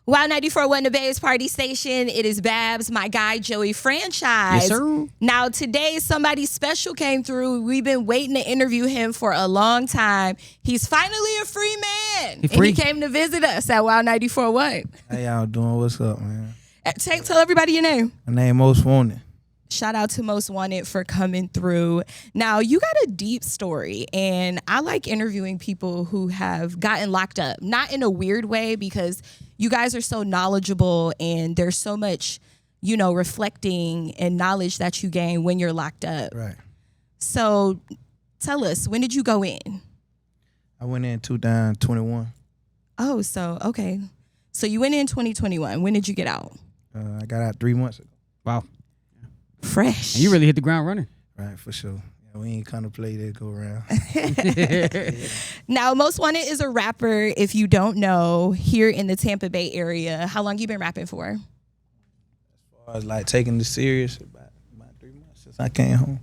Wild 94.1 the Bay's Party Station. It is Babs, my guy, Joey Franchise. Yes, sir. Now, today, somebody special came through. We've been waiting to interview him for a long time. He's finally a free man. He free. And he came to visit us at Wild 94.1. How y'all doing? What's up, man? Tell everybody your name. My name MosWanted. Shout out to MosWanted for coming through. Now, you got a deep story, and I like interviewing people who have gotten locked up. Not in a weird way, because you guys are so knowledgeable, and there's so much, reflecting and knowledge that you gain when you're locked up. Right. So tell us, when did you go in? I went in 2021. Oh, so, okay. So you went in 2021. When did you get out? I got out 3 months ago. Wow. Fresh. And you really hit the ground running. Right, for sure. Yeah, we ain't contemplate that go around. Now, MosWanted is a rapper, if you don't know, here in the Tampa Bay area. How long you been rapping for? As far as like taking this serious, about 3 months since I came home.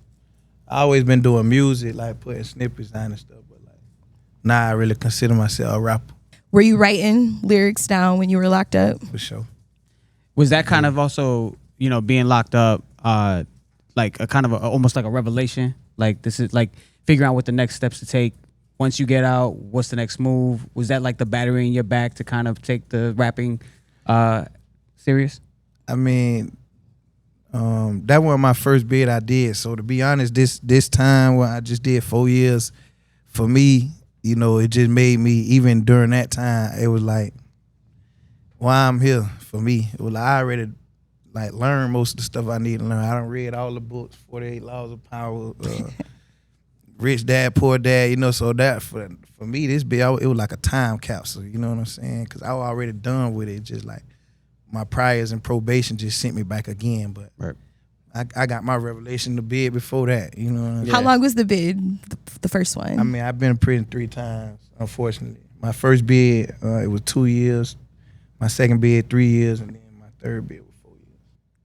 I always been doing music, like putting snippets down and stuff, but like now I really consider myself a rapper. Were you writing lyrics down when you were locked up? For sure. Was that kind of also, being locked up, like a kind of almost like a revelation? Like this is like figuring out what the next steps to take. Once you get out, what's the next move? Was that like the battery in your back to kind of take the rapping serious? I mean, that was my first bid I did. So to be honest, this time when I just did 4 years, for me, it just made me, even during that time, it was like, why I'm here for me. It was like I already learned most of the stuff I need to learn. I done read all the books, 48 Laws of Power, Rich Dad, Poor Dad, so that for me, this bill, it was like a time capsule, you know what I'm saying? Because I was already done with it, just like my priors and probation just sent me back again. But right. I got my revelation, the bid before that, you know what I'm saying? How long was the bid, the first one? I mean, I've been in prison 3 times, unfortunately. My first bid, it was 2 years. My second bid, 3 years. And then my third bid was 4 years.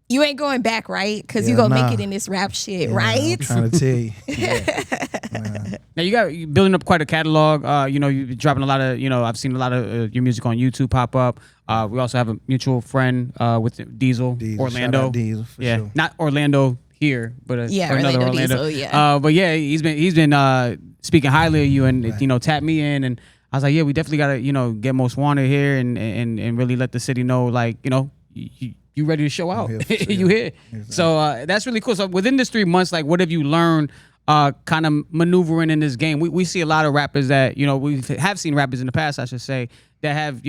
You ain't going back, right? Because Yeah, you gonna nah. make it in this rap shit, Yeah, right? I'm trying to tell you. Yeah. Now you building up quite a catalog. You're dropping a lot of, I've seen a lot of your music on YouTube pop up. We also have a mutual friend with Diesel, Orlando. Shout out Diesel, for sure. Not Orlando here, but another Orlando Diesel, yeah. But yeah, he's been speaking highly of you and Right. tapped me in, and I was like, yeah, we definitely gotta get MosWanted here and really let the city know, like, you ready to show out. I'm here for sure. You here. Exactly. So that's really cool. So within this 3 months, like, what have you learned kind of maneuvering in this game? We see a lot of rappers that, we have seen rappers in the past, I should say, that have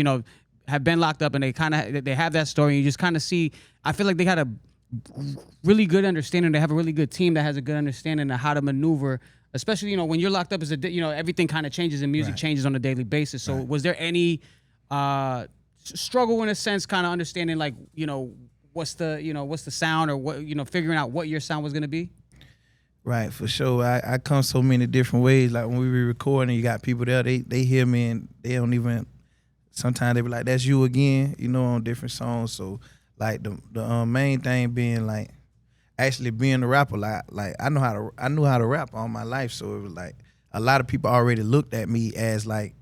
been locked up, and they have that story, and you just kind of see, I feel like they had a really good understanding. They have a really good team that has a good understanding of how to maneuver, especially, when you're locked up as everything kind of changes and music Right. changes on a daily basis. So Right. was there any struggle in a sense, kind of understanding, like, what's the sound, or what, figuring out what your sound was going to be? Right, for sure. I come so many different ways. Like when we were recording, you got people there, they hear me and they don't even, sometimes they be like, that's you again, on different songs. So like the main thing being like actually being a rapper, like I knew how to rap all my life. So it was like a lot of people already looked at me as like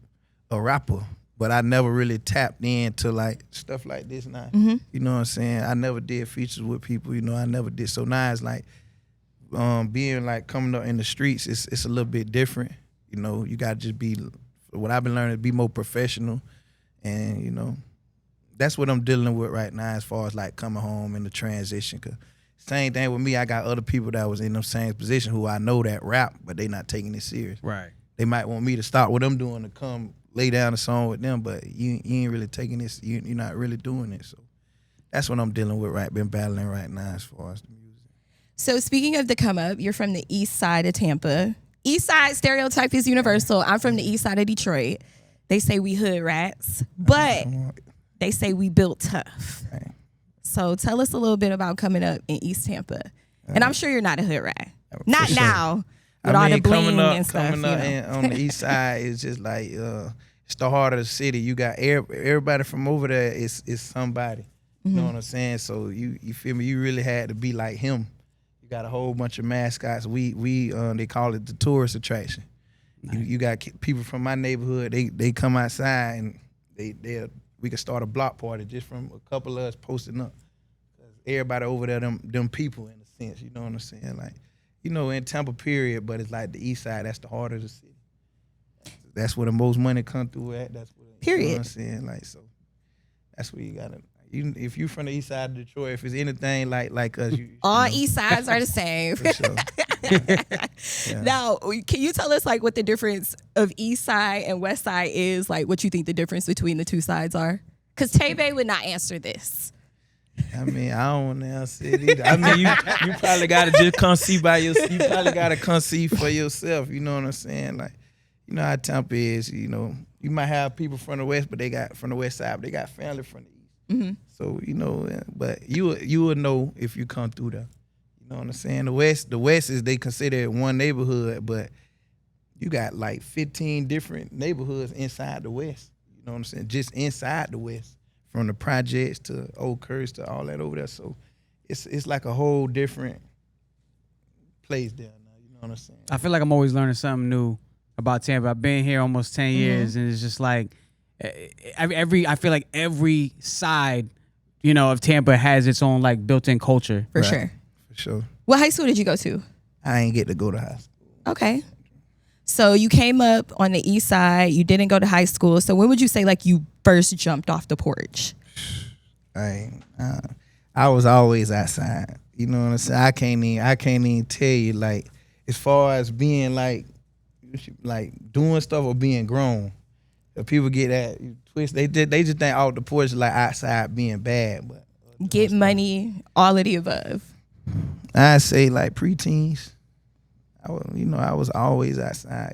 a rapper, but I never really tapped into like stuff like this now. Mm-hmm. You know what I'm saying? I never did features with people, I never did. So now it's like being like coming up in the streets, it's a little bit different. You gotta just be, what I've been learning is be more professional, and that's what I'm dealing with right now as far as like coming home and the transition. Cause same thing with me, I got other people that was in the same position who I know that rap, but they not taking it serious. Right. They might want me to stop what I'm doing to come lay down a song with them, but you ain't really taking this, you're not really doing it. So that's what I'm dealing with, been battling right now as far as the music. So speaking of the come up, you're from the east side of Tampa. East side stereotype is universal. I'm from the east side of Detroit. They say we hood rats, but they say we built tough. Right. So tell us a little bit about coming up in East Tampa. And I'm sure you're not a hood rat. Not sure. now, with all the bling and stuff. Coming up on the east side is just like, it's the heart of the city. You got everybody from over there is somebody. You know what I'm saying? So you feel me? You really had to be like him. You got a whole bunch of mascots. We they call it the tourist attraction. Nice. You got people from my neighborhood. They come outside and we we could start a block party just from a couple of us posting up. Everybody over there, them people in a sense, you know what I'm saying? Like, you know, in Tampa period, but it's like the east side, that's the heart of the city. That's where the most money come through at. That's what period. You know what I'm saying? Like, so that's where you gotta. If you from the east side of Detroit, if it's anything like us, all east sides are the same. For sure. Yeah. Now, can you tell us like what the difference of east side and west side is? Like, what you think the difference between the two sides are? Because Tay-Bay would not answer this. I mean, I don't want to answer it either. I mean, you probably gotta just come see by yourself. You probably gotta come see for yourself. You know what I'm saying? Like, you know how Tampa is. You know, you might have people from the west, but they got from the west side, but they got family from the east. Mm-hmm. So you know, but you would know if you come through there. You know what I'm saying? The west is they consider one neighborhood, but you got like 15 different neighborhoods inside the west. You know what I'm saying? Just inside the west. From the projects to Old Curse to all that over there. So it's like a whole different place there now. You know what I'm saying? I feel like I'm always learning something new about Tampa. I've been here almost 10 years, and it's just like I feel like every side, you know, of Tampa has its own like built-in culture. For sure. For sure. What high school did you go to? I ain't get to go to high school. Okay. So you came up on the east side. You didn't go to high school. So when would you say like you first jumped off the porch? I was always outside. You know what I'm saying? I can't even tell you like as far as being like doing stuff or being grown. If people get that twist, they just think off the porch like outside being bad, but get money, all of the above. I say like preteens. I was always outside.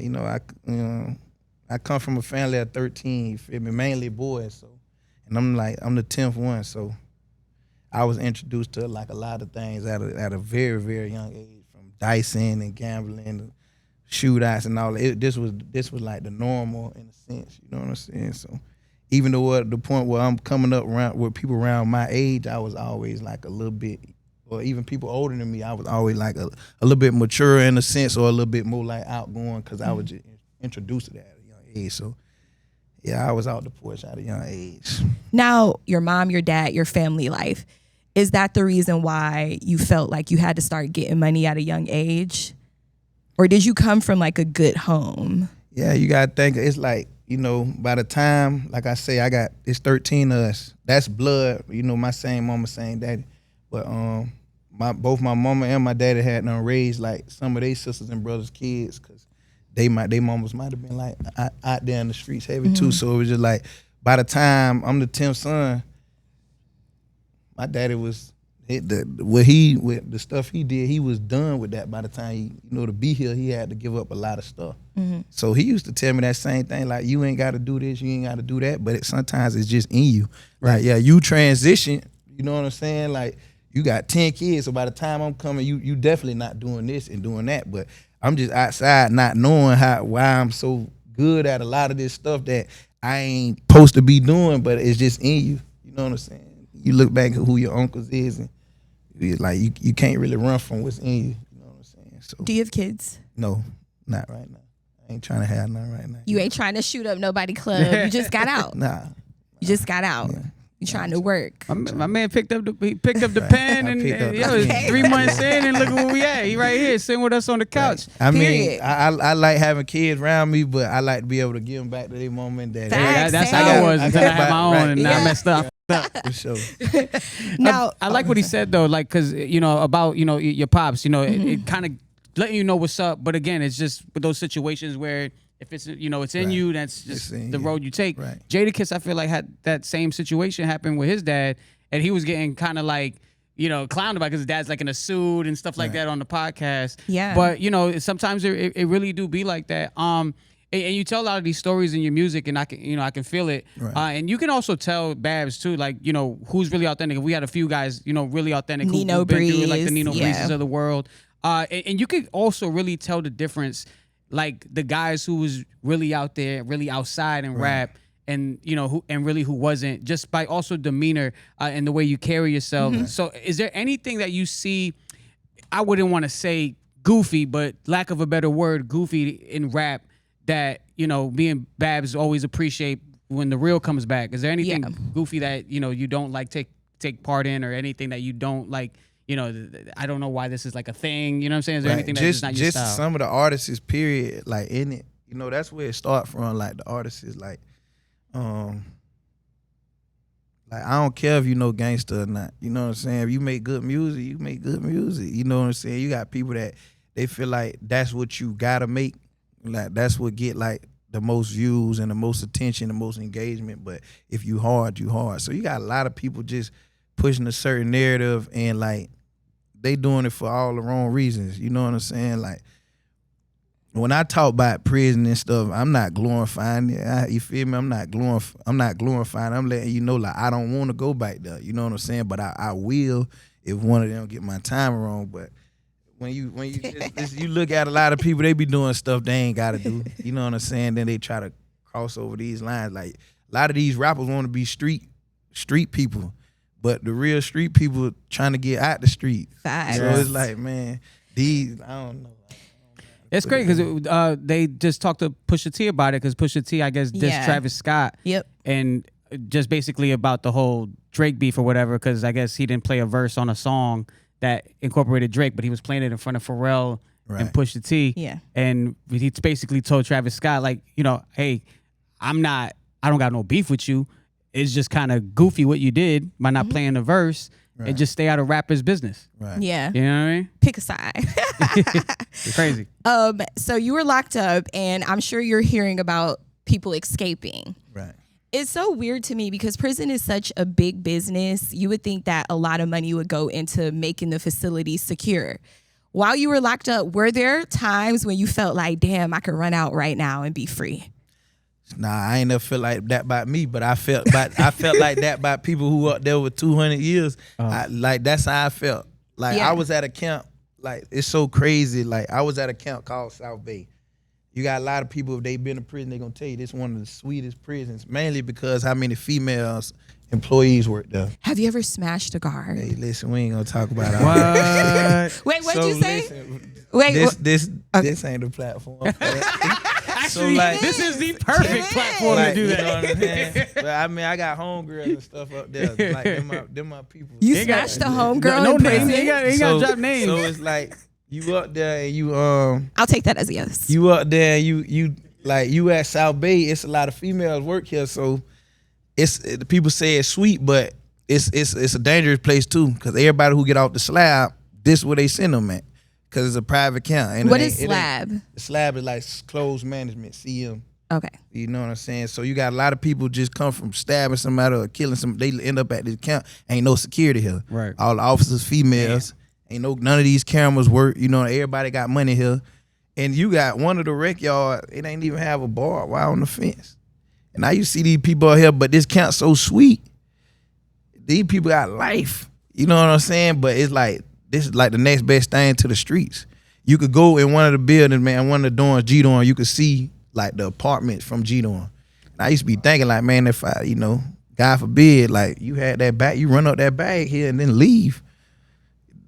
I come from a family of 13, you feel me? Mainly boys, so, and I'm the 10th one, so I was introduced to like a lot of things at a very, very young age, from dicing and gambling, and shootouts and all that. This was like the normal in a sense, you know what I'm saying? So even though at the point where I'm coming up around with people around my age, I was always like a little bit. Or even people older than me, I was always like a little bit mature in a sense, or a little bit more like outgoing, because I was just introduced to that at a young age. So, yeah, I was out the porch at a young age. Now, your mom, your dad, your family life, is that the reason why you felt like you had to start getting money at a young age? Or did you come from like a good home? Yeah, you got to think, it's like, you know, by the time, like I say, it's 13 of us. That's blood, you know, my same mama, same daddy. But both my mama and my daddy had them raised like some of their sisters and brothers' kids, because they mamas might have been like out there in the streets heavy too. So it was just like, by the time I'm the 10th son, my daddy was with the stuff he did, he was done with that. By the time to be here, he had to give up a lot of stuff. So he used to tell me that same thing, like, you ain't got to do this, you ain't got to do that. But sometimes it's just in you. Right? Like, yeah, you transition. You know what I'm saying? Like, you got 10 kids, so by the time I'm coming, you definitely not doing this and doing that. But I'm just outside not knowing why I'm so good at a lot of this stuff that I ain't supposed to be doing, but it's just in you. You know what I'm saying? You look back at who your uncles is, and it's like you can't really run from what's in you. You know what I'm saying? So, do you have kids? No, not right now. I ain't trying to have none right now. You ain't trying to shoot up nobody club. You just got out. You just got out. Yeah. You trying to work. My man picked up the pen, and it's 3 months in, and look at where we at. He right here sitting with us on the couch. Right. I mean, I like having kids around me, but I like to be able to give them back to their mom and dad. That's how I was until I had my own, and I messed up. For sure. Now, I like what he said though, like, because about your pops, it kind of letting you know what's up, but again, it's just with those situations where if it's it's in you, that's just the road you take. Right. Jadakiss, I feel like, had that same situation happen with his dad, and he was getting kind of like clowned about because his dad's like in a suit and stuff like that on the podcast. Yeah. But sometimes it really do be like that. And you tell a lot of these stories in your music, and I can feel it. Right. And you can also tell Babs too, like who's really authentic. We had a few guys really authentic who've been through it, like the Nino Breezes of the world. And you could also really tell the difference. Like the guys who was really out there, really outside and rap, and who wasn't, just by also demeanor and the way you carry yourself. So, is there anything that you see? I wouldn't want to say goofy, but lack of a better word, goofy in rap that me and Babs always appreciate when the real comes back? Is there anything Yeah. goofy that you don't like take part in, or anything that you don't like? I don't know why this is like a thing. You know what I'm saying? Is there anything that's not your style? Just some of the artists, period, like in it. That's where it start from. Like the artists is like I don't care if you know gangster or not. You know what I'm saying? If you make good music, you make good music. You know what I'm saying? You got people that they feel like that's what you gotta make. Like that's what get like the most views and the most attention, the most engagement. But if you hard, you hard. So you got a lot of people just pushing a certain narrative, and like they doing it for all the wrong reasons. You know what I'm saying? Like when I talk about prison and stuff, I'm not glorifying it. You feel me? I'm not glorifying. I'm letting you know, like, I don't want to go back there. You know what I'm saying? But I will if one of them get my time wrong. But when you you look at a lot of people, they be doing stuff they ain't got to do. You know what I'm saying? Then they try to cross over these lines. Like a lot of these rappers want to be street people, but the real street people trying to get out the street. Facts. So it's like, man, I don't know. It's great because they just talked to Pusha T about it, because Pusha T, I guess, dissed Travis Scott. Yep. And just basically about the whole Drake beef or whatever, because I guess he didn't play a verse on a song that incorporated Drake, but he was playing it in front of Pharrell and Pusha T. Yeah. And he basically told Travis Scott, like, hey, I don't got no beef with you. It's just kind of goofy what you did by not playing the verse. Right. And just stay out of rappers' business. Right. Yeah. You know what I mean? Pick a side. It's crazy. So you were locked up, and I'm sure you're hearing about people escaping. Right. It's so weird to me because prison is such a big business. You would think that a lot of money would go into making the facility secure. While you were locked up, were there times when you felt like, damn, I could run out right now and be free? Nah, I ain't never felt like that about me, but I felt like that by people who up there with 200 years. Like that's how I felt. Like I was at a camp. Like it's so crazy. Like I was at a camp called South Bay. You got a lot of people, if they been in prison, they gonna tell you this is one of the sweetest prisons, mainly because how many females employees work there. Have you ever smashed a guard? Hey, listen, we ain't gonna talk about it. Wait, what'd you say? Listen, Wait, this ain't the platform. Actually, this is the perfect platform to do that. You know what I'm saying? But I mean, I got homegirls and stuff up there. Like them my people. You smashed a homegirl in prison? Ain't got to drop names. So it's like you up there and you I'll take that as a yes. You up there and you at South Bay. It's a lot of females work here, so the people say it's sweet, but it's a dangerous place too, because everybody who get off the slab, this is where they send them at. Because it's a private camp. And what is slab? Slab is like closed management, CM. Okay. You know what I'm saying? So you got a lot of people just come from stabbing somebody or killing somebody. They end up at this camp. Ain't no security here. Right. All the officers, females. Ain't none of these cameras work. You know, everybody got money here. And you got one of the rec yard, it ain't even have a barbed wire on the fence. And I used to see these people out here, but this camp's so sweet. These people got life. You know what I'm saying? But it's like, this is like the next best thing to the streets. You could go in one of the buildings, man, one of the dorms, G-dorm, you could see like the apartment from G-dorm. And I used to be thinking like, man, if I, God forbid, like you had that bag, you run up that bag here and then leave.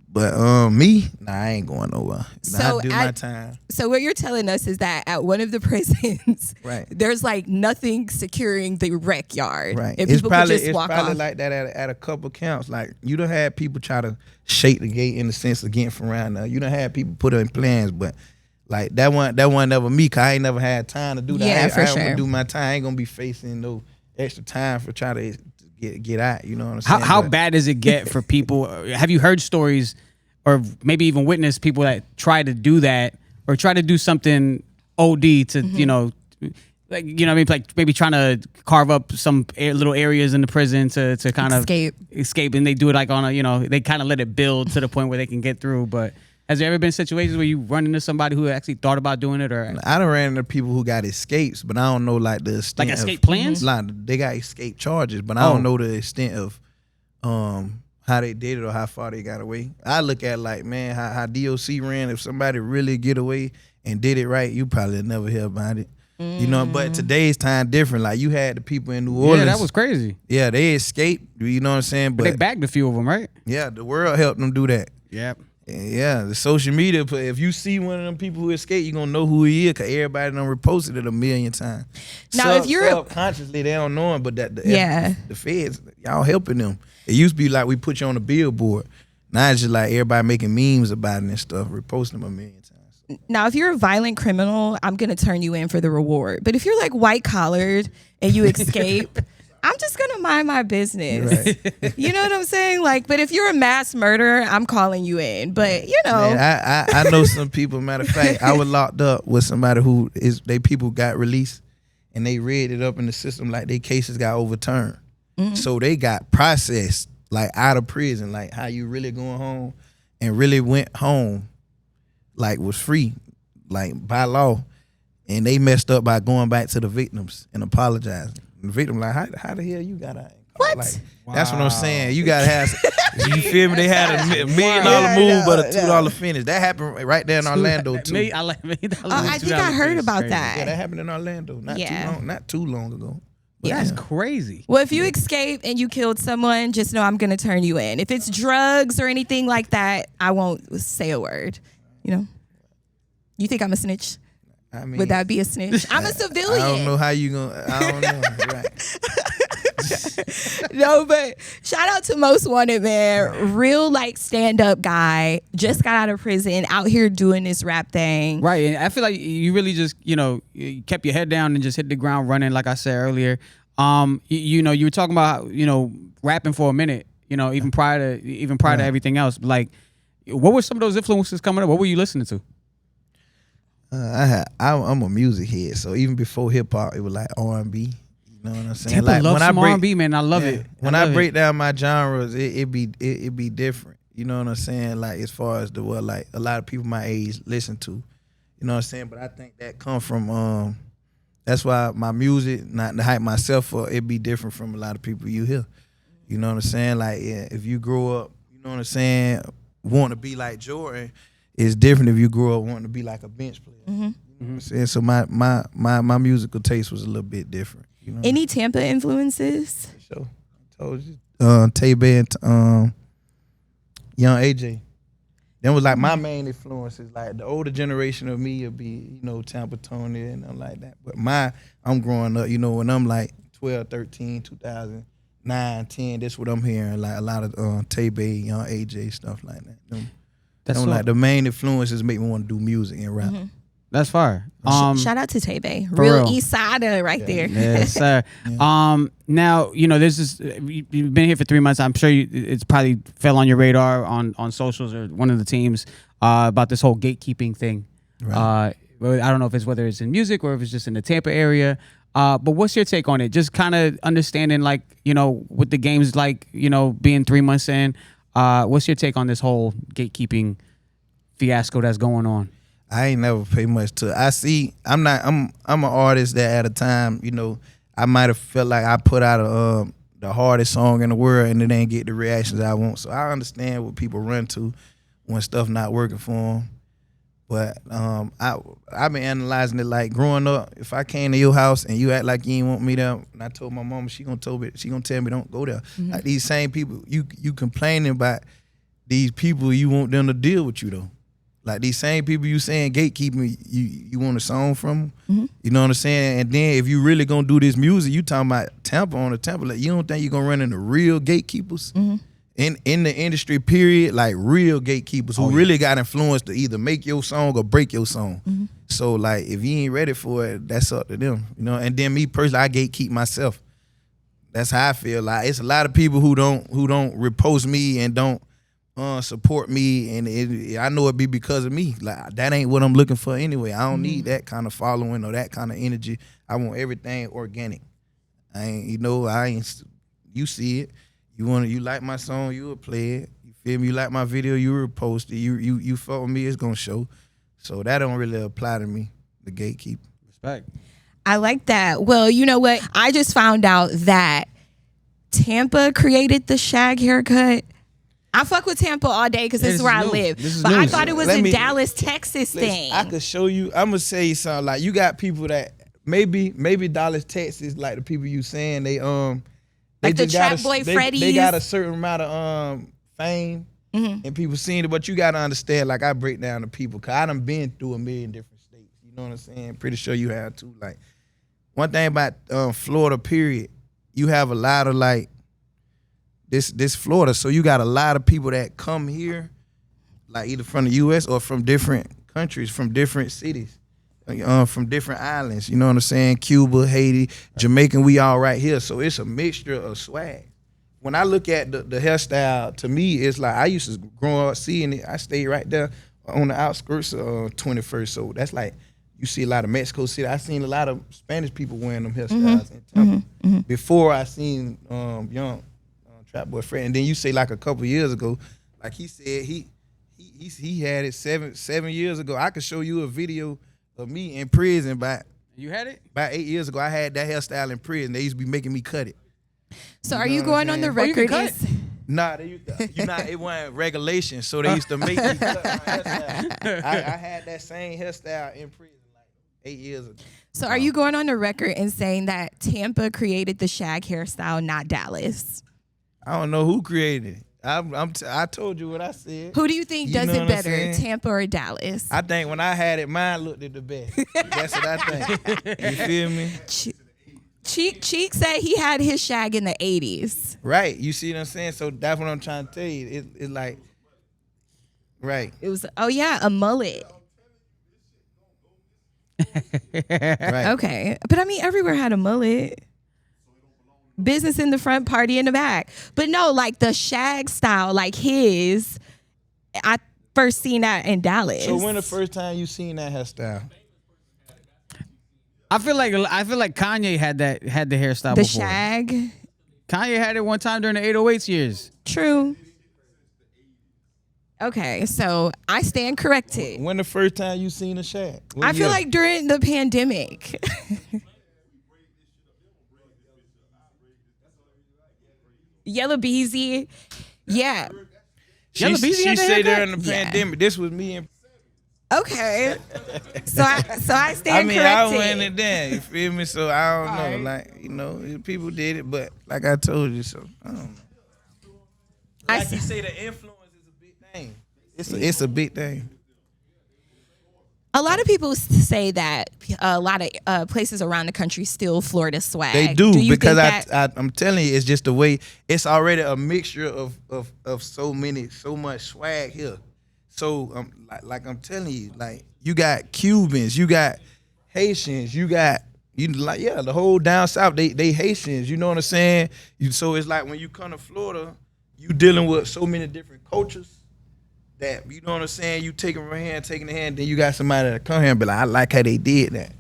But me, I ain't going nowhere. I do my time. So what you're telling us is that at one of the prisons, right, there's like nothing securing the rec yard. Right. And It's people probably could just walk off. like that at a couple camps. Like you done had people try to shake the gate in the sense of getting from around there. You done had people put in plans, but like that one never me, cause I ain't never had time to do that. Yeah, I sure. gonna do my time. I ain't gonna be facing no extra time for trying to get out. You know what I'm saying? How bad does it get for people? Have you heard stories, or maybe even witnessed people that try to do that or try to do something OD to, like, what I mean, like maybe trying to carve up some little areas in the prison to kind of escape, and they do it like on a, they kind of let it build to the point where they can get through. But has there ever been situations where you run into somebody who actually thought about doing it? Or I done ran into people who got escapes, but I don't know like the extent like escape plans. Like, they got escape charges, but I don't know the extent of how they did it or how far they got away. I look at like, man, how DOC ran. If somebody really get away and did it right, you probably never hear about it. You know, but today's time different. Like you had the people in New Orleans. Yeah, that was crazy. Yeah, they escaped. You know what I'm saying? But they bagged a few of them, right? Yeah, the world helped them do that. Yep. Yeah, the social media. If you see one of them people who escape, you gonna know who he is, cause everybody done reposted it a million times. Now, if you're subconsciously, they don't know him, but Yeah. the feds, y'all helping them. It used to be like we put you on a billboard. Now it's just like everybody making memes about it and stuff, reposting them a million times. Now, if you're a violent criminal, I'm gonna turn you in for the reward. But if you're like white collared and you escape, I'm just gonna mind my business. Right. You know what I'm saying? Like, but if you're a mass murderer, I'm calling you in. But you know, Man, I know some people. Matter of fact, I was locked up with somebody who they people got released, and they read it up in the system like their cases got overturned. So they got processed like out of prison, like how you really going home, and really went home, like was free, like by law, and they messed up by going back to the victims and apologizing. The victim like, how the hell you got out? What? Like, that's what I'm saying. You gotta have. You feel me? They had $1 million move, but a $2 finish. That happened right there in Orlando too. I think I heard about that. Yeah, that happened in Orlando not too long ago. But That's crazy. Well, if you escape and you killed someone, just know I'm gonna turn you in. If it's drugs or anything like that, I won't say a word. You know? You think I'm a snitch? I mean, Would that be a snitch? I'm a civilian. I don't know how you gonna. I don't know. Right. No, but shout out to MosWanted, man. Real like stand up guy. Just got out of prison, out here doing this rap thing. Right, and I feel like you really just you kept your head down and just hit the ground running. Like I said earlier, you were talking about rapping for a minute. Even prior to everything else. Like, what were some of those influences coming up? What were you listening to? I'm a music head, so even before hip hop, it was like R&B. You know what I'm saying? Tampa like loves some R&B, man. I love it. When I break down my genres, it be different. You know what I'm saying? Like as far as what like a lot of people my age listen to. You know what I'm saying? But I think that come from that's why my music, not to hype myself up, it be different from a lot of people you hear. You know what I'm saying? Like if you grow up, you know what I'm saying, want to be like Jordan, it's different if you grow up wanting to be like a bench player. You know what I'm saying? So my musical taste was a little bit different. You know? Any Tampa influences? So I told you, Tay-Bay and Young AJ. Them was like my main influences. Like the older generation of me would be, Tampa Tony and nothing like that. But I'm growing up, when I'm like 12, 13, 2009, 10, that's what I'm hearing. Like a lot of Tay-Bay, Young AJ, stuff like that. That's like the main influences make me want to do music and rap. That's fire. Shout out to Tay-Bay, real East Sider right there. Yes, sir. Now this is you've been here for 3 months. I'm sure it's probably fell on your radar on socials or one of the teams about this whole gatekeeping thing. Right. I don't know if it's whether it's in music or if it's just in the Tampa area. But what's your take on it? Just kind of understanding, like what the game's like. Being 3 months in. What's your take on this whole gatekeeping fiasco that's going on? I ain't never paid much to. I'm an artist that at a time, I might have felt like I put out the hardest song in the world and it ain't get the reactions I want. So I understand what people run to when stuff not working for them. But I've been analyzing it like growing up. If I came to your house and you act like you ain't want me there, and I told my mama, she gonna tell me don't go there. Like these same people, you complaining about these people, you want them to deal with you though. Like these same people you saying gatekeeping, you want a song from them? You know what I'm saying? And then if you really gonna do this music, you talking about Tampa on the Tampa, like you don't think you gonna run into real gatekeepers? In the industry, period, like real gatekeepers who really got influence to either make your song or break your song. So like if you ain't ready for it, that's up to them. And then me personally, I gatekeep myself. That's how I feel. Like it's a lot of people who don't repost me and don't support me, and I know it be because of me. Like that ain't what I'm looking for anyway. I don't need that kind of following or that kind of energy. I want everything organic. You see it. You like my song, you will play it. You feel me? You like my video, you will post it. You fuck with me, it's gonna show. So that don't really apply to me, the gatekeeper. Respect. I like that. Well, you know what? I just found out that Tampa created the shag haircut. I fuck with Tampa all day because this is where I live. But I thought it was a Dallas, Texas thing. I could show you. I'm gonna say something like you got people that maybe Dallas, Texas, like the people you saying they like the Trap Boy Freddy's. They got a certain amount of fame and people seeing it. But you gotta understand, like I break down to people, cause I done been through a million different states. You know what I'm saying? Pretty sure you have too. Like one thing about Florida, period, you have a lot of like this Florida, so you got a lot of people that come here, like either from the U.S. or from different countries, from different cities. From different islands, you know what I'm saying? Cuba, Haiti, Jamaican, we all right here. So it's a mixture of swag. When I look at the hairstyle, to me, it's like I used to grow up seeing it. I stayed right there on the outskirts of 21st. So that's like, you see a lot of Mexico City. I seen a lot of Spanish people wearing them hairstyles in Tampa. Before I seen young Trap Boy Fred. And then you say like a couple years ago, like he said he had it seven years ago. I could show you a video of me in prison about You had it? 8 years ago. I had that hairstyle in prison. They used to be making me cut it. So are you going on the record? Nah, it wasn't regulation, so they used to make me cut my hairstyle. I had that same hairstyle in prison like 8 years ago. So are you going on the record and saying that Tampa created the shag hairstyle, not Dallas? I don't know who created it. I told you what I said. Who do you think does it better, Tampa or Dallas? I think when I had it, mine looked at the best. That's what I think. You feel me? Cheek said he had his shag in the 80s. Right. You see what I'm saying? So that's what I'm trying to tell you. It's like, right. It was, a mullet. Right. Okay. But I mean, everywhere had a mullet. Business in the front, party in the back. But no, like the shag style, like his, I first seen that in Dallas. So when the first time you seen that hairstyle? I feel like Kanye had the hairstyle the before. Shag. Kanye had it one time during the 808s years. True. Okay, so I stand corrected. When the first time you seen a shag? I feel like during the pandemic. Yellow Beezy, yeah. Yellow Beezy she had that said haircut? during the pandemic. This was me and. Okay. So I stand corrected. I went in there. You feel me? So I don't know. Right. Like, you know, people did it, but like I told you, so I don't know. Like you say, the influence is a big thing. It's a big thing. A lot of people say that a lot of places around the country steal Florida swag. They do because I'm telling you, it's just the way. It's already a mixture of so much swag here. So like I'm telling you, like you got Cubans, you got Haitians, the whole down south they Haitians. You know what I'm saying? So it's like when you come to Florida, you dealing with so many different cultures. That, you know what I'm saying, you take them from here and taking the hand, then you got somebody that come here and be like, I like how they did that.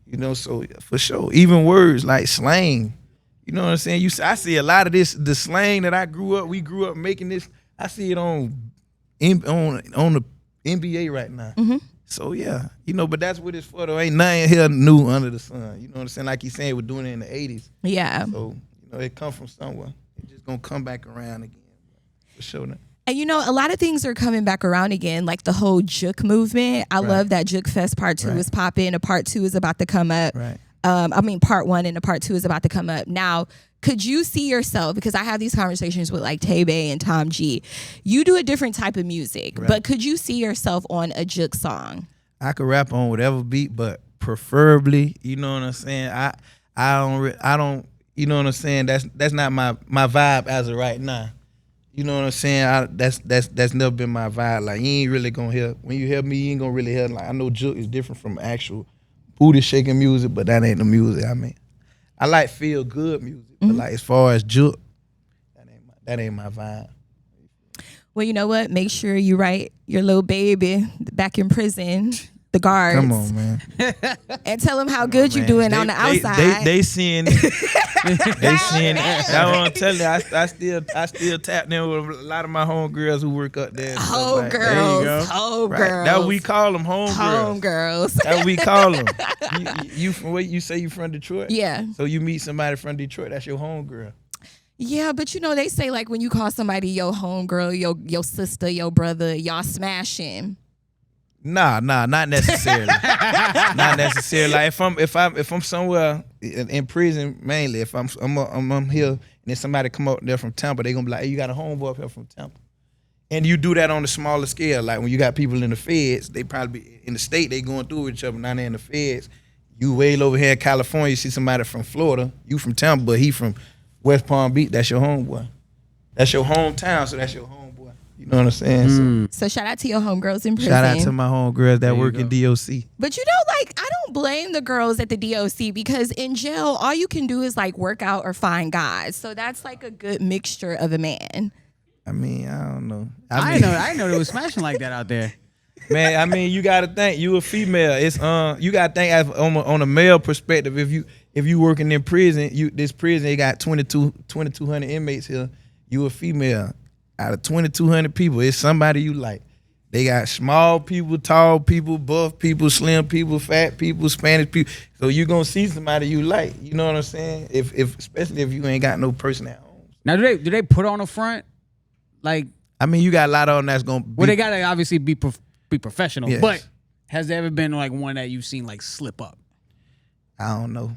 You know, so for sure. Even words like slang. You know what I'm saying? I see a lot of this, the slang that we grew up making this, I see it on the NBA right now. Mm-hmm. So yeah, you know, but that's what it's for though. Ain't nothing here new under the sun. You know what I'm saying? Like he's saying, we're doing it in the 80s. Yeah. So, you know, it come from somewhere. It's just gonna come back around again. For sure. Now. And you know, a lot of things are coming back around again, like the whole Juke movement. I love that Juke Fest Part 2 is popping. A Part 2 is about to come up. Right. Part 1 and a Part 2 is about to come up. Now, could you see yourself, because I have these conversations with like Tay Bay and Tom G, you do a different type of music, but could you see yourself on a Juke song? I could rap on whatever beat, but preferably, you know what I'm saying? I don't, you know what I'm saying? That's not my vibe as of right now. You know what I'm saying? That's never been my vibe. Like, you ain't really gonna hear, when you hear me, you ain't gonna really hear, like, I know Juke is different from actual booty shaking music, but that ain't the music. I mean, I like feel good music, but like as far as Juke, that ain't my vibe. Well, you know what? Make sure you write your little baby back in prison, the guards. Come on, man. And tell them how good you're doing on the outside. They seeing it. They seeing it. I want to tell you, I still tap in with a lot of my homegirls who work up there. Homegirls. Right. That we call them homegirls. Homegirls. That we call them. You from where you say you from Detroit? Yeah. So you meet somebody from Detroit, that's your homegirl. Yeah, but you know, they say like when you call somebody your homegirl, your sister, your brother, y'all smashing. Nah, not necessarily. Not necessarily. Like if I'm somewhere in prison, mainly if I'm here and then somebody come up there from Tampa, they gonna be like, hey, you got a homeboy up here from Tampa. And you do that on a smaller scale. Like when you got people in the feds, they probably be in the state, they going through with each other. Now they're in the feds. You way over here in California, you see somebody from Florida, you from Tampa, but he from West Palm Beach. That's your homeboy. That's your hometown, so that's your homeboy. You know what I'm saying? So shout out to your homegirls in prison. Shout out to my homegirls that work in DOC. But you know, like, I don't blame the girls at the DOC because in jail, all you can do is like work out or find guys. So that's like a good mixture of a man. I mean, I don't know. I didn't know they was smashing like that out there. Man, I mean, you gotta think you a female. It's you gotta think as on a male perspective. If you working in prison, this prison they got 2,200 inmates here. You a female. Out of 2,200 people, it's somebody you like. They got small people, tall people, buff people, slim people, fat people, Spanish people. So you gonna see somebody you like. You know what I'm saying? If especially if you ain't got no person at home. Now, do they put on a front? Like, I mean, you got a lot of them that's gonna be. Well, they gotta obviously be professional. Yes. But has there ever been like one that you've seen like slip up? I don't know.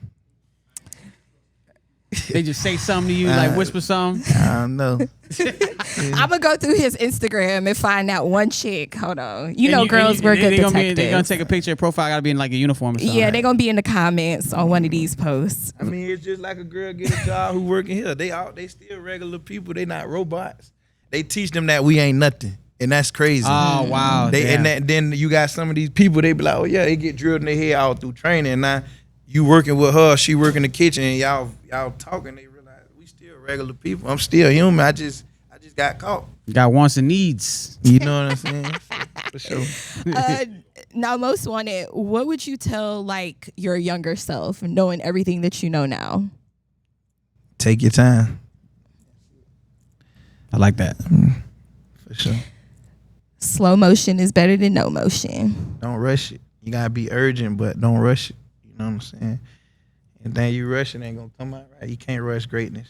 They just say something to you, like whisper something. I don't know. I'm gonna go through his Instagram and find that one chick. Hold on, you know, girls were good detectives. They're gonna take a picture of profile. Gotta be in like a uniform or something. Yeah, they're gonna be in the comments on one of these posts. I mean, it's just like a girl get a job who working here. They still regular people. They not robots. They teach them that we ain't nothing, and that's crazy. Oh wow! Then you got some of these people. They be like, oh yeah, they get drilled in their head all through training. And now you working with her, she working in the kitchen, and y'all talking. They realize we still regular people. I'm still human. I just got caught. You got wants and needs. You know what I'm saying? For sure. Now, Most Wanted, what would you tell like your younger self, knowing everything that you know now? Take your time. I like that. For sure. Slow motion is better than no motion. Don't rush it. You gotta be urgent, but don't rush it. You know what I'm saying? Anything you rushing ain't gonna come out right. You can't rush greatness.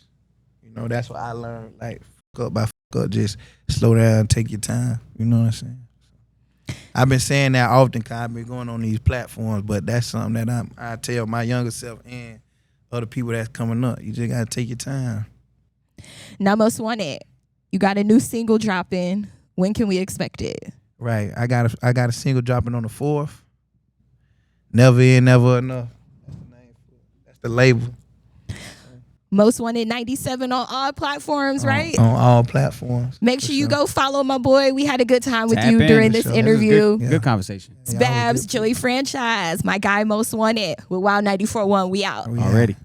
You know, that's what I learned. Like, fuck up by fuck up. Just slow down, take your time. You know what I'm saying? I've been saying that often because I've been going on these platforms, but that's something that I tell my younger self and other people that's coming up. You just gotta take your time. Now, Most Wanted, you got a new single dropping. When can we expect it? Right. I got a single dropping on the 4th. Never End, Never Enough. That's the name for it. That's the label. Most Wanted 97 on all platforms, right? On all platforms. Make sure you go follow my boy. We had a good time with Tap you in, during for this sure. interview. Good conversation. It's Babs, Joey Franchise, my guy Most Wanted with Wild 94.1. We out. Already.